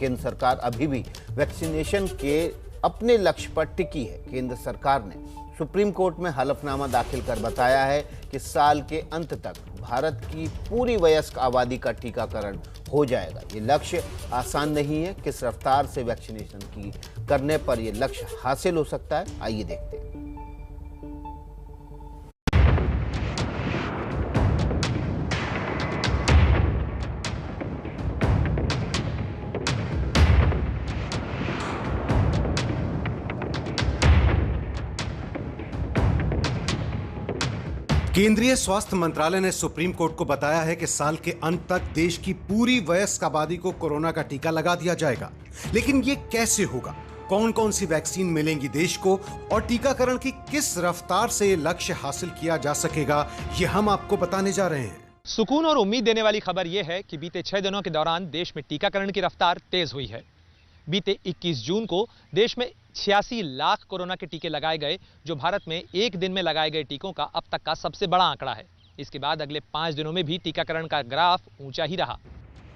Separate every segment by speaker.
Speaker 1: केंद्र सरकार अभी भी वैक्सीनेशन के अपने लक्ष्य पर टिकी है। केंद्र सरकार ने सुप्रीम कोर्ट में हलफनामा दाखिल कर बताया है कि साल के अंत तक भारत की पूरी वयस्क आबादी का टीकाकरण हो जाएगा। ये लक्ष्य आसान नहीं है। किस रफ्तार से वैक्सीनेशन की करने पर यह लक्ष्य हासिल हो सकता है, आइए देखते हैं।
Speaker 2: केंद्रीय स्वास्थ्य मंत्रालय ने सुप्रीम कोर्ट को बताया है कि साल के अंत तक देश की पूरी वयस्क आबादी को कोरोना का टीका लगा दिया जाएगा। लेकिन ये कैसे होगा? कौन कौन सी वैक्सीन मिलेंगी देश को और टीकाकरण की किस रफ्तार से ये लक्ष्य हासिल किया जा सकेगा, ये हम आपको बताने जा रहे हैं।
Speaker 3: सुकून और उम्मीद देने वाली खबर यह है कि बीते 6 दिनों के दौरान देश में टीकाकरण की रफ्तार तेज हुई है। बीते 21 जून को देश में 86 लाख कोरोना के टीके लगाए गए, जो भारत में एक दिन में लगाए गए टीकों का अब तक का सबसे बड़ा आंकड़ा है। इसके बाद अगले 5 दिनों में भी टीकाकरण का ग्राफ ऊंचा ही रहा।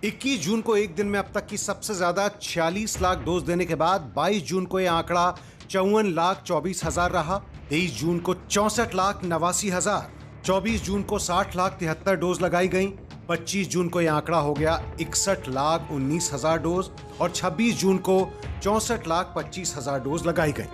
Speaker 2: 21 जून को एक दिन में अब तक की सबसे ज्यादा 46 लाख डोज देने के बाद 22 जून को यह आंकड़ा 54,24,000 रहा। 23 जून को 64,89,000, 24 जून को 60,73,000 डोज लगाई गई। 25 जून को यह आंकड़ा हो गया 61,19,000 डोज और 26 जून को 64,25,000 डोज लगाई गई।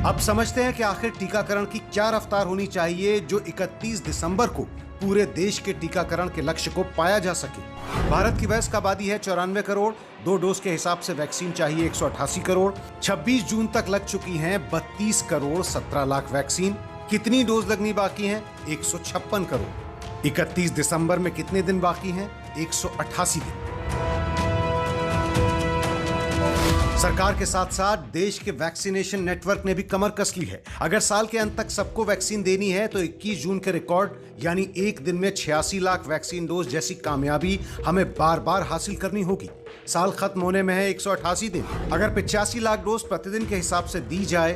Speaker 2: अब समझते हैं कि आखिर टीकाकरण की क्या रफ्तार होनी चाहिए जो 31 दिसंबर को पूरे देश के टीकाकरण के लक्ष्य को पाया जा सके। भारत की वयस्क आबादी है 94 करोड़। 2 डोज के हिसाब से वैक्सीन चाहिए 188 करोड़। 26 जून तक लग चुकी हैं 32 करोड़ 17 लाख वैक्सीन। कितनी डोज लगनी बाकी है? 156 करोड़। 31 दिसंबर में कितने दिन बाकी हैं? 188 दिन। सरकार के साथ साथ देश के वैक्सीनेशन नेटवर्क ने भी कमर कस ली है। अगर साल के अंत तक सबको वैक्सीन देनी है तो 21 जून के रिकॉर्ड यानी एक दिन में 86 लाख वैक्सीन डोज जैसी कामयाबी हमें बार बार हासिल करनी होगी। साल खत्म होने में है 188 दिन। अगर 85 लाख डोज प्रतिदिन के हिसाब से दी जाए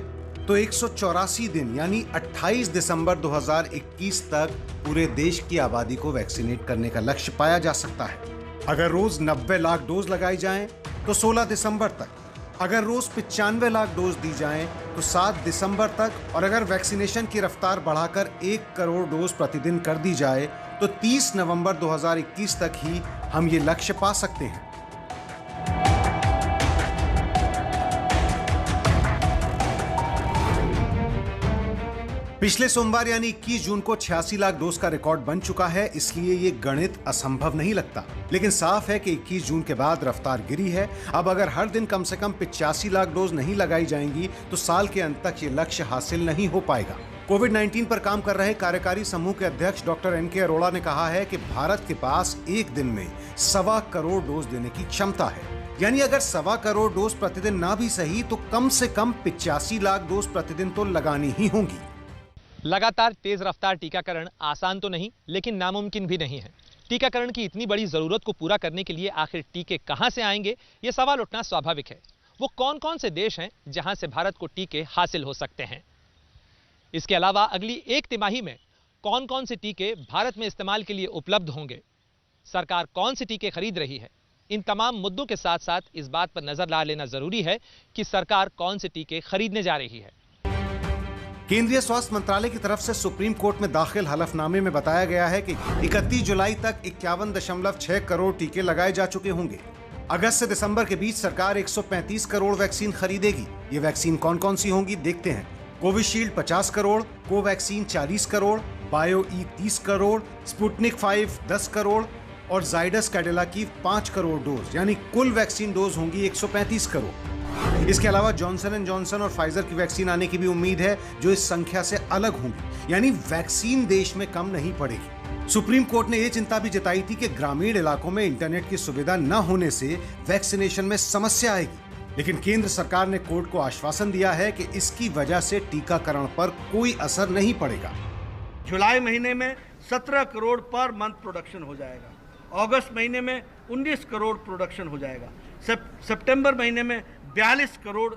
Speaker 2: तो 184 दिन यानी 28 दिसंबर 2021 तक पूरे देश की आबादी को वैक्सीनेट करने का लक्ष्य पाया जा सकता है। अगर रोज 90 लाख डोज लगाई जाएं तो 16 दिसंबर तक, अगर रोज 95 लाख डोज दी जाएं तो 7 दिसंबर तक, और अगर वैक्सीनेशन की रफ्तार बढ़ाकर 1 करोड़ डोज प्रतिदिन कर दी जाए तो 30 नवंबर 2021 तक ही हम ये लक्ष्य पा सकते हैं। पिछले सोमवार यानी 21 जून को 86 लाख डोज का रिकॉर्ड बन चुका है, इसलिए ये गणित असंभव नहीं लगता। लेकिन साफ है कि 21 जून के बाद रफ्तार गिरी है। अब अगर हर दिन कम से कम 85 लाख डोज नहीं लगाई जाएंगी तो साल के अंत तक ये लक्ष्य हासिल नहीं हो पाएगा। कोविड-19 पर काम कर रहे कार्यकारी समूह के अध्यक्ष डॉक्टर NK अरोड़ा ने कहा है कि भारत के पास एक दिन में 1.25 करोड़ डोज देने की क्षमता है। यानी अगर 1.25 करोड़ डोज प्रतिदिन ना भी सही तो कम से कम 85 लाख डोज प्रतिदिन तो लगानी ही होंगी।
Speaker 3: लगातार तेज रफ्तार टीकाकरण आसान तो नहीं, लेकिन नामुमकिन भी नहीं है। टीकाकरण की इतनी बड़ी जरूरत को पूरा करने के लिए आखिर टीके कहां से आएंगे, ये सवाल उठना स्वाभाविक है। वो कौन कौन से देश हैं जहां से भारत को टीके हासिल हो सकते हैं? इसके अलावा अगली 1 तिमाही में कौन कौन से टीके भारत में इस्तेमाल के लिए उपलब्ध होंगे, सरकार कौन से टीके खरीद रही है, इन तमाम मुद्दों के साथ साथ इस बात पर नजर ला लेना जरूरी है कि सरकार कौन से टीके खरीदने जा रही है।
Speaker 2: केंद्रीय स्वास्थ्य मंत्रालय की तरफ से सुप्रीम कोर्ट में दाखिल हलफनामे में बताया गया है कि 31 जुलाई तक 51.6 करोड़ टीके लगाए जा चुके होंगे। अगस्त से दिसंबर के बीच सरकार 135 करोड़ वैक्सीन खरीदेगी। ये वैक्सीन कौन कौन सी होंगी देखते हैं। Covishield 50 crore, Covaxin 40 crore, Bio E 30 crore, Sputnik 5 10 crore और जाइडस कैडिला की 5 करोड़ डोज, यानी कुल वैक्सीन डोज होंगी 135 करोड़। इसके अलावा जॉनसन एंड जॉनसन और फाइजर की वैक्सीन आने की भी उम्मीद है, जो इस संख्या से अलग होंगी, यानी वैक्सीन देश में कम नहीं पड़ेगी। सुप्रीम कोर्ट ने यह चिंता भी जताई थी कि ग्रामीण इलाकों में इंटरनेट की सुविधा न होने से वैक्सीनेशन में समस्या आएगी। लेकिन केंद्र सरकार ने कोर्ट को आश्वासन दिया है कि इसकी वजह से टीकाकरण पर कोई असर नहीं पड़ेगा।
Speaker 4: जुलाई महीने में 17 करोड़ पर मंथ प्रोडक्शन हो जाएगा। अगस्त महीने में 19 करोड़ प्रोडक्शन हो जाएगा। सितंबर महीने में 42 करोड़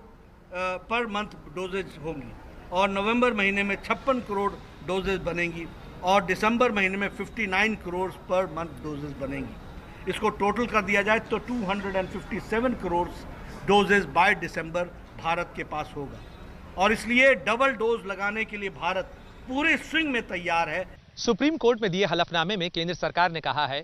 Speaker 4: पर मंथ डोजेज होंगी और नवंबर महीने में 56 करोड़ डोजेज बनेंगी और दिसंबर महीने में 59 करोड़ पर मंथ डोजेज बनेंगी। इसको टोटल कर दिया जाए तो 257 करोड़ डोजेज बाय दिसंबर भारत के पास होगा। और इसलिए डबल डोज लगाने के लिए भारत पूरे स्विंग में तैयार है।
Speaker 3: सुप्रीम कोर्ट में दिए हलफनामे में केंद्र सरकार ने कहा है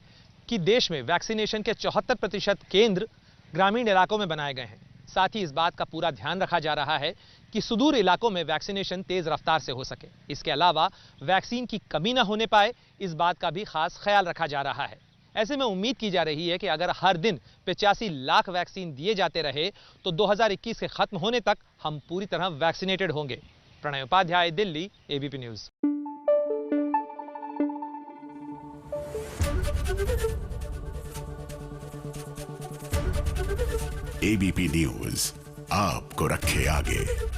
Speaker 3: कि देश में वैक्सीनेशन के 74% केंद्र ग्रामीण इलाकों में बनाए गए हैं। साथ ही इस बात का पूरा ध्यान रखा जा रहा है कि सुदूर इलाकों में वैक्सीनेशन तेज रफ्तार से हो सके। इसके अलावा वैक्सीन की कमी न होने पाए, इस बात का भी खास ख्याल रखा जा रहा है। ऐसे में उम्मीद की जा रही है कि अगर हर दिन 85 लाख वैक्सीन दिए जाते रहे तो 2021 के खत्म होने तक हम पूरी तरह वैक्सीनेटेड होंगे। Pranay Upadhyay, Delhi, ABP news.
Speaker 5: ABP news आपको रखे आगे।